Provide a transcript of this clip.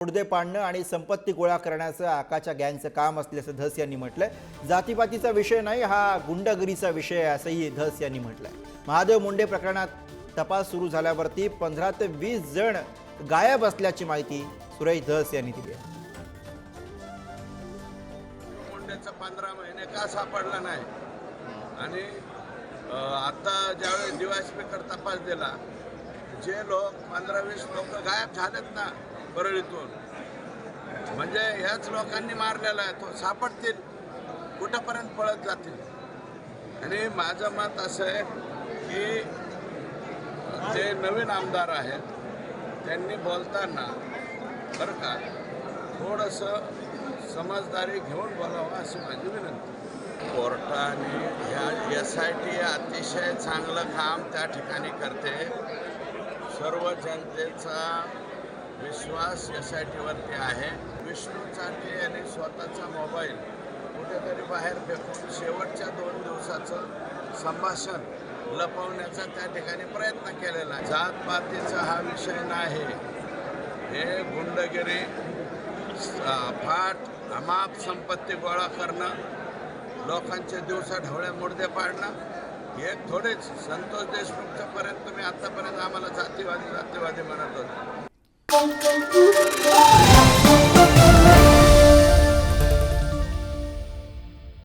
मुडदे पाडणं आणि संपत्ती गोळा करण्याचं आकाच्या गँगचं काम असल्याचं धस यांनी म्हटलंय. जातीपातीचा विषय नाही, हा गुंडगिरीचा विषय आहे असंही धस यांनी म्हटलंय. महादेव मुंडे प्रकरणात तपास सुरू झाल्यावरती 15 ते 20 जण गायब असल्याची माहिती सुरेश धस यांनी दिली आहे. मुंडेचा 15 महिने का सापडला नाही आणि आता ज्यावेळेस डीवायएसपीकडे तपास दिला, जे लोक 15-20 लोक गायब झालेत ना परळीतून, म्हणजे ह्याच लोकांनी मारलेला आहे, तो सापडतील, कुठंपर्यंत पळत जातील. आणि माझं मत असं आहे की जे नवीन आमदार आहेत त्यांनी बोलताना बरं का थोडंसं समजदारी घेऊन बोलावं अशी माझी विनंती. कोर्टाने ह्या SIT अतिशय चांगलं काम त्या ठिकाणी करते. सर्व जनतेचा विश्वास SITवरती आहे. विष्णू चाटे यांनी स्वतःचा मोबाईल कुठेतरी बाहेर फेकून शेवटच्या 2 दिवसाचं संभाषण लपवण्याचा त्या ठिकाणी प्रयत्न केलेला आहे. जातपातीचा हा विषय नाही, हे गुंडगिरी, फाट अमाप संपत्ती गोळा करणं, लोकांचे दिवसा ढवळे मुडदे पाडणं, हे थोडेच. संतोष देशमुखच्या पर्यंत तुम्ही आतापर्यंत आम्हाला जातीवादी म्हणत होते.